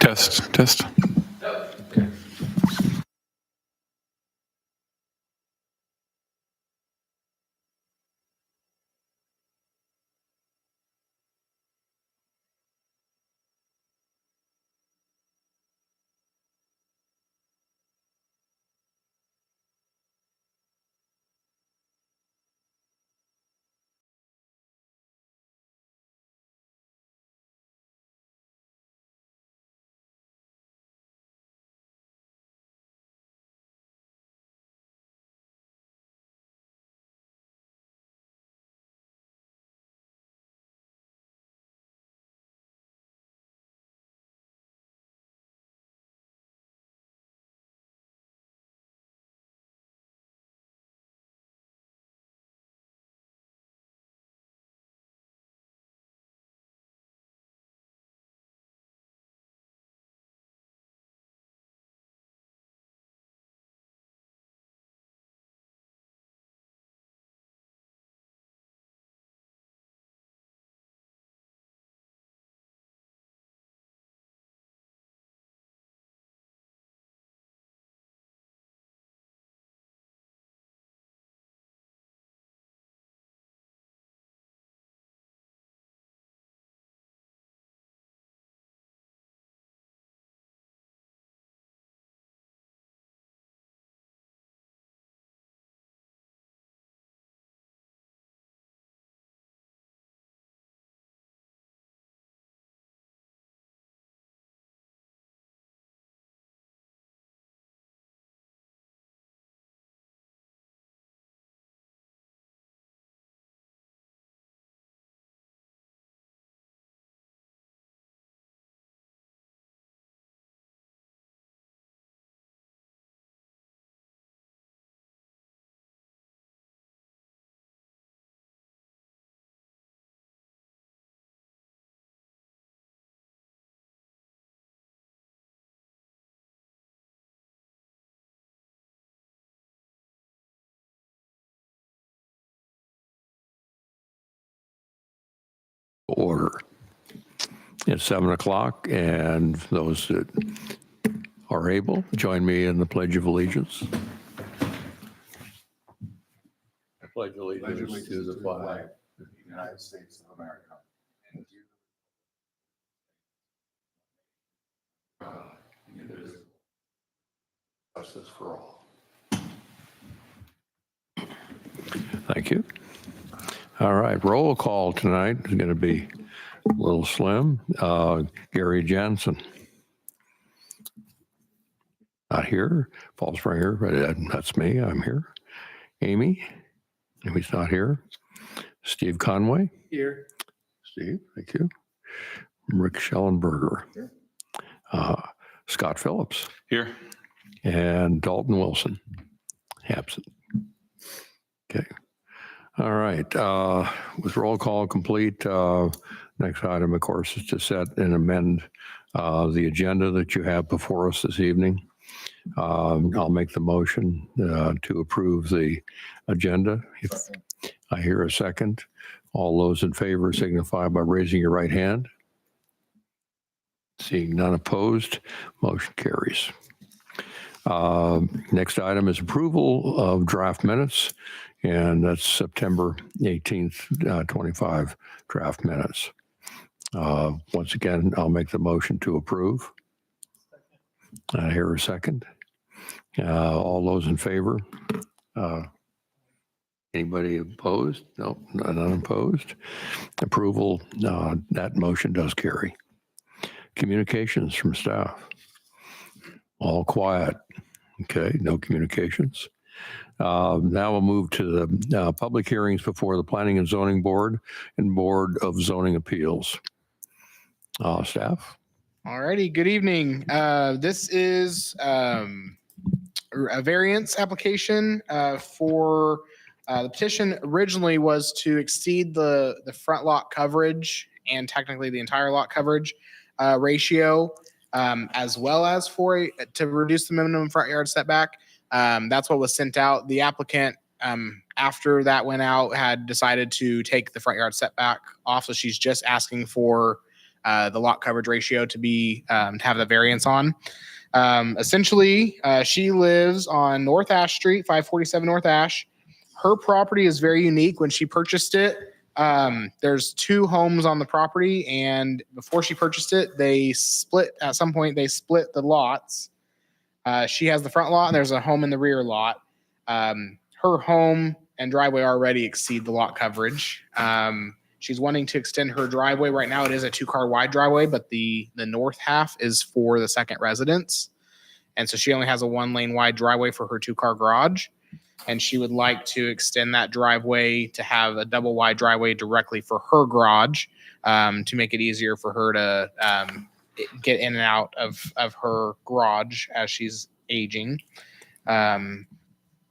Test, test. Order. It's 7 o'clock, and those that are able, join me in the Pledge of Allegiance. I pledge allegiance to the flag of the United States of America and to justice for all. Thank you. All right, roll call tonight is going to be a little slim. Gary Jansen. Not here. Paul Springer, that's me. I'm here. Amy. Amy's not here. Steve Conway. Here. Steve, thank you. Rick Schellenberger. Here. Scott Phillips. Here. And Dalton Wilson. Absent. Okay. All right. With roll call complete, next item, of course, is to set and amend the agenda that you have before us this evening. I'll make the motion to approve the agenda. If I hear a second, all those in favor signify by raising your right hand. Seeing none opposed, motion carries. Next item is approval of draft minutes, and that's September 18th, 25 draft minutes. Once again, I'll make the motion to approve. I hear a second. All those in favor? Anybody opposed? No, none opposed. Approval, that motion does carry. Communications from staff. All quiet. Okay, no communications. Now we'll move to the public hearings before the Planning and Zoning Board and Board of Zoning Appeals. Staff? All righty, good evening. This is a variance application for the petition originally was to exceed the front lot coverage and technically the entire lot coverage ratio, as well as to reduce the minimum front yard setback. That's what was sent out. The applicant, after that went out, had decided to take the front yard setback off. So she's just asking for the lot coverage ratio to be to have the variance on. Essentially, she lives on North Ash Street, 547 North Ash. Her property is very unique. When she purchased it, there's 2 homes on the property, and before she purchased it, they split the lots. She has the front lot, and there's a home in the rear lot. Her home and driveway already exceed the lot coverage. She's wanting to extend her driveway. Right now, it is a 2-car wide driveway, but the north half is for the second residence. And so she only has a 1-lane wide driveway for her 2-car garage. And she would like to extend that driveway to have a double wide driveway directly for her garage, to make it easier for her to get in and out of her garage as she's aging.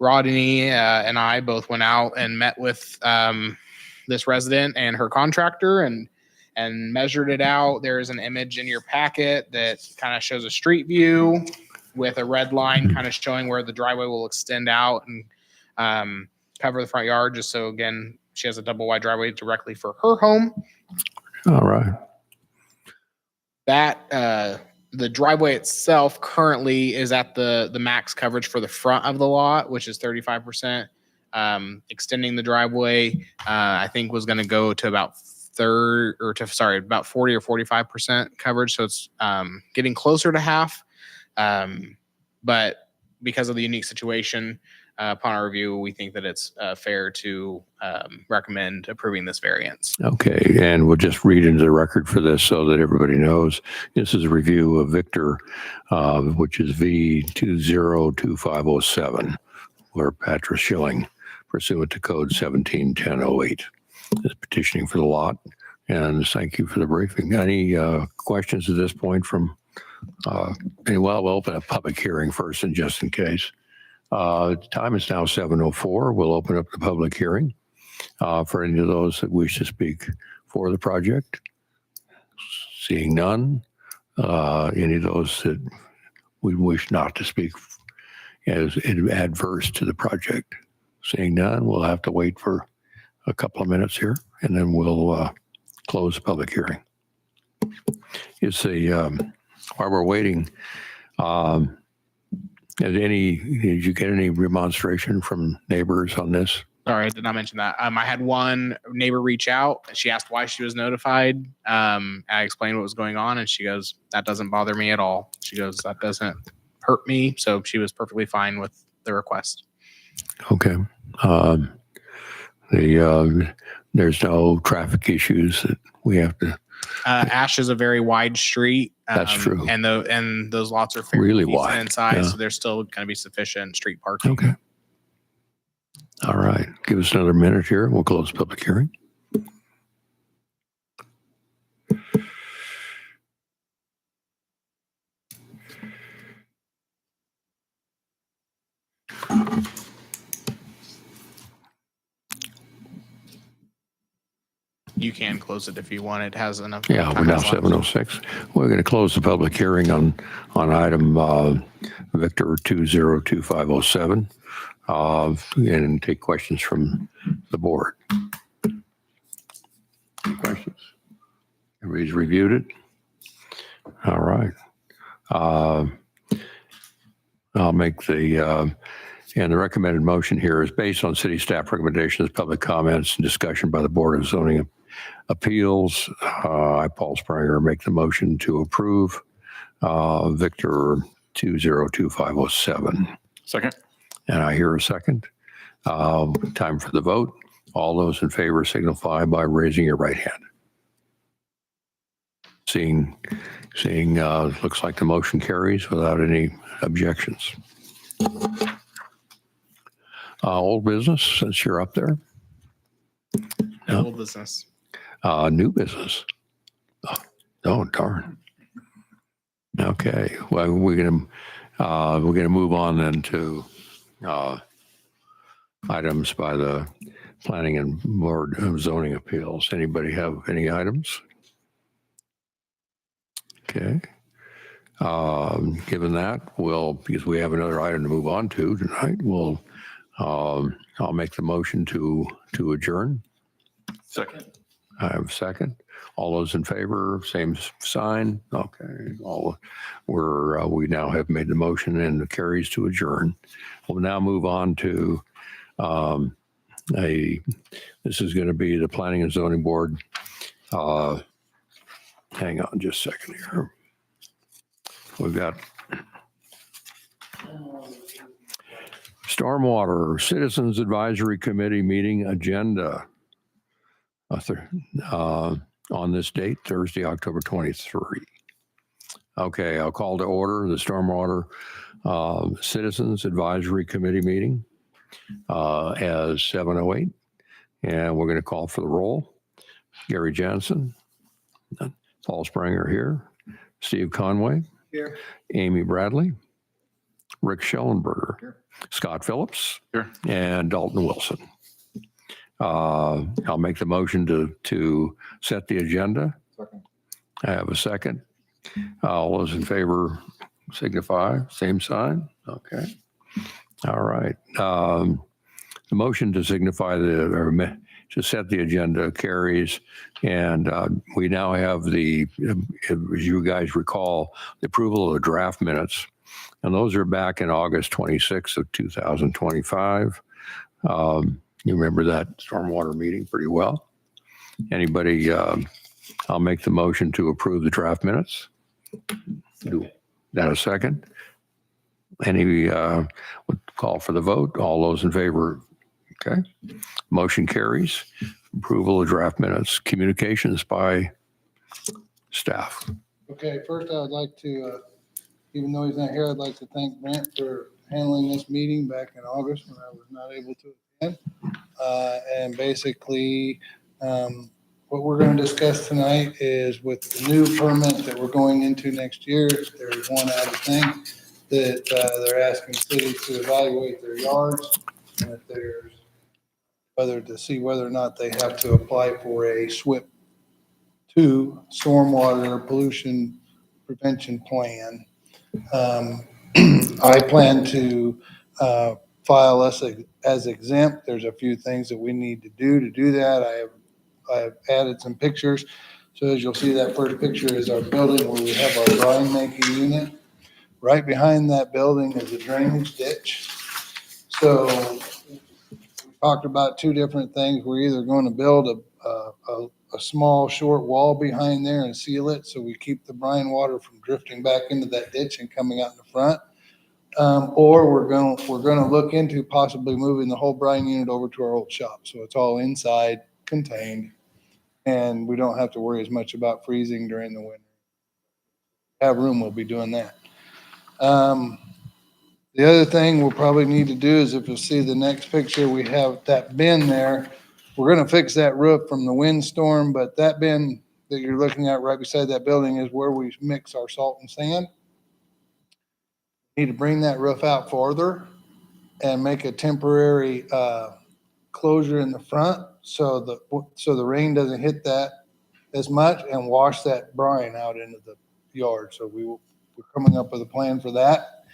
Rodney and I both went out and met with this resident and her contractor and measured it out. There's an image in your packet that kind of shows a street view with a red line kind of showing where the driveway will extend out and cover the front yard. Just so, again, she has a double wide driveway directly for her home. All right. That the driveway itself currently is at the max coverage for the front of the lot, which is 35%. Extending the driveway, I think was going to go to about about 40 or 45% coverage. So it's getting closer to half. But because of the unique situation, upon our review, we think that it's fair to recommend approving this variance. Okay, and we'll just read into the record for this so that everybody knows. This is a review of Victor, which is V202507, where Patrick Schilling, pursuant to code 171008, is petitioning for the lot. And thank you for the briefing. Any questions at this point from well, we'll open a public hearing first, and just in case. Time is now 7:04. We'll open up the public hearing for any of those that wish to speak for the project. Seeing none, any of those that we wish not to speak as adverse to the project. Seeing none, we'll have to wait for a couple of minutes here, and then we'll close the public hearing. While we're waiting, did you get any remonstration from neighbors on this? Sorry, I did not mention that. I had one neighbor reach out. She asked why she was notified. I explained what was going on, and she goes, "That doesn't bother me at all." She goes, "That doesn't hurt me." So she was perfectly fine with the request. Okay. There's no traffic issues that we have to. Ash is a very wide street. That's true. And those lots are fairly Really decent wide, in size, yeah. so there's still going to be sufficient street parking. Okay. All right. Give us another minute here, and we'll close the public hearing. You can close it if you want. It has enough. Yeah, we're time now as long as- 7:06. We're going to close the public hearing on item Victor 202507 and take questions from the board. Any questions? Everybody's reviewed it? All right. I'll make the recommended motion here is based on city staff recommendations, public comments, and discussion by the Board of Zoning Appeals. I, Paul Springer, make the motion to approve Victor 202507. Second. And I hear a second. Time for the vote. All those in favor signify by raising your right hand. Seeing, looks like the motion carries without any objections. Old business, since you're up there. No. Old business. New business. Oh, darn. Okay. Well, we're gonna move on then to items by the Planning and Board of Zoning Appeals. Anybody have any items? Okay. Given that, because we have another item to move on to tonight, I'll make the motion to adjourn. Second. I have a second. All those in favor, same sign. Okay. We now have made the motion and it carries to adjourn. We'll now move on to this is going to be the Planning and Zoning Board. Hang on just a second here. We've got Stormwater Citizens Advisory Committee meeting agenda on this date, Thursday, October 23. Okay, I'll call to order the Stormwater Citizens Advisory Committee meeting as 7:08. And we're going to call for the roll. Gary Jansen, Paul Springer here, Steve Conway, Here. Amy Bradley, Rick Schellenberger, Here. Scott Phillips, Here. and Dalton Wilson. I'll make the motion to set the agenda. Second. I have a second. All those in favor signify, same sign. Okay. All right. The motion to signify to set the agenda carries. And we now have as you guys recall, the approval of the draft minutes. And those are back in August 26th of 2025. You remember that stormwater meeting pretty well. Anybody, I'll make the motion to approve the draft minutes. That a second? Any, would call for the vote. All those in favor? Okay. Motion carries. Approval of draft minutes. Communications by staff. Okay, first I would like to, even though he's not here, I'd like to thank Brent for handling this meeting back in August when I was not able to attend. And basically, what we're going to discuss tonight is with the new permit that we're going into next year, there's one added thing that they're asking cities to evaluate their yards, and if there's whether or not they have to apply for a SWIP 2 stormwater pollution prevention plan. I plan to file us as exempt. There's a few things that we need to do that. I have added some pictures. So as you'll see, that first picture is our building where we have our brine making unit. Right behind that building is a drainage ditch. So we talked about two different things. We're either going to build a small short wall behind there and seal it so we keep the brine water from drifting back into that ditch and coming out in the front. Or we're going to look into possibly moving the whole brine unit over to our old shop. So it's all inside contained and we don't have to worry as much about freezing during the winter. Have room, we'll be doing that. The other thing we'll probably need to do is if you'll see the next picture, we have that bin there. We're going to fix that roof from the windstorm, but that bin that you're looking at right beside that building is where we mix our salt and sand. Need to bring that roof out farther and make a temporary closure in the front so the rain doesn't hit that as much and wash that brine out into the yard. So we're coming up with a plan for that.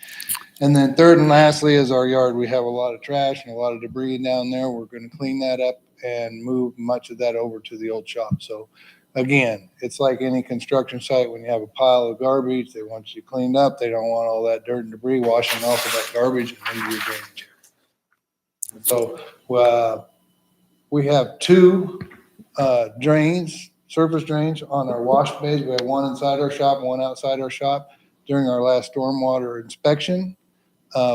And then third and lastly is our yard. We have a lot of trash and a lot of debris down there. We're going to clean that up and move much of that over to the old shop. So again, it's like any construction site. When you have a pile of garbage, they want you cleaned up. They don't want all that dirt and debris washing off of that garbage and into your drainage. So we have two drains, surface drains on our wash bays. We have one inside our shop and one outside our shop. During our last stormwater inspection,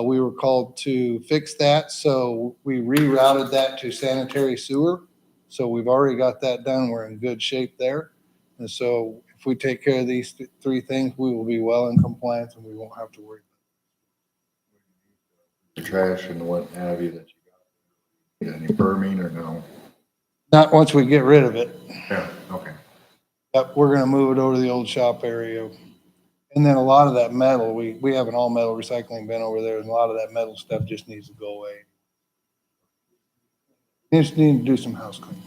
we were called to fix that. So we rerouted that to sanitary sewer. So we've already got that done. We're in good shape there. And so if we take care of these three things, we will be well in compliance and we won't have to worry. The trash and what have you that you got. Any burning or no? Not once we get rid of it. Yeah, okay. Yep, we're going to move it over to the old shop area. And then a lot of that metal, we have an all metal recycling bin over there, and a lot of that metal stuff just needs to go away. Just need to do some house cleaning.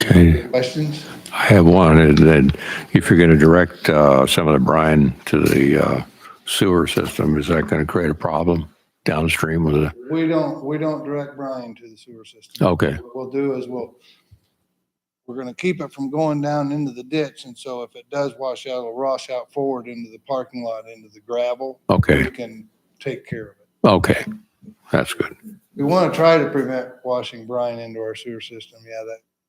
Okay. Questions? I have one. And then if you're going to direct some of the brine to the sewer system, is that going to create a problem downstream with the? We don't direct brine to the sewer system. Okay. What we'll do is we're gonna keep it from going down into the ditch. And so if it does wash out, it'll wash out forward into the parking lot, into the gravel. Okay, We can take care of it. okay, that's good. We want to try to prevent washing brine into our sewer system.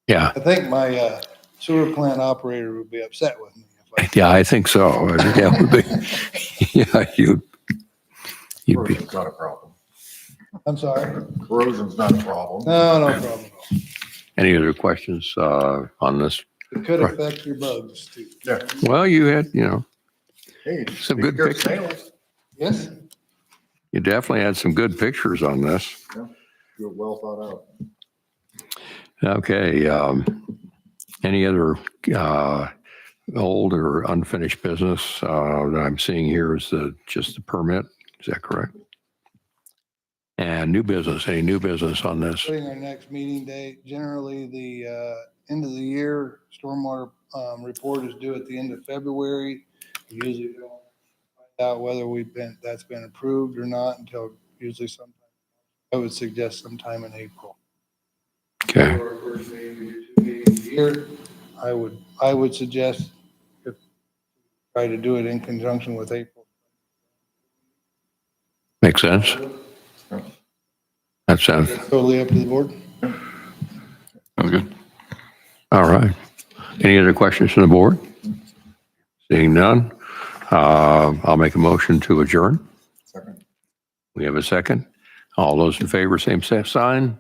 Yeah, I think my sewer plant operator would be upset with me if yeah, I think so. That would be, yeah, you'd be, Corrosion's not a problem. I'm sorry. Corrosion's not a problem. No, no problem at all. any other questions on this? It could affect your bugs too. Yeah. Well, you had, Hey, Some take good care of pictures. snails. Yes? you definitely had some good pictures on this. Good, well thought out. Okay, any other old or unfinished business that I'm seeing here is just the permit? Is that correct? And new business, any new business on this? Putting our next meeting date, generally the end of the year stormwater report is due at the end of February. We usually don't find out whether that's been approved or not until usually sometime. I would suggest sometime in April. Okay, Or first meeting, we do 2 meetings a year. I would suggest if try to do it in conjunction with April. makes sense? That sounds, Totally up to the board. sounds good. All right. Any other questions from the board? Seeing none, I'll make a motion to adjourn. Second. We have a second. All those in favor, same sign.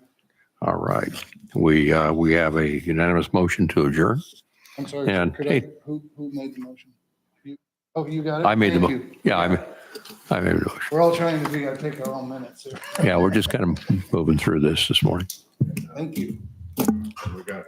All right. We have a unanimous motion to adjourn. I'm sorry. And, could hey- who made the motion? Oh, you got it? I made the, Thank you. yeah, I made the motion. We're all trying to take our own minutes here. Yeah, we're just kind of moving through this morning. Thank you. We got,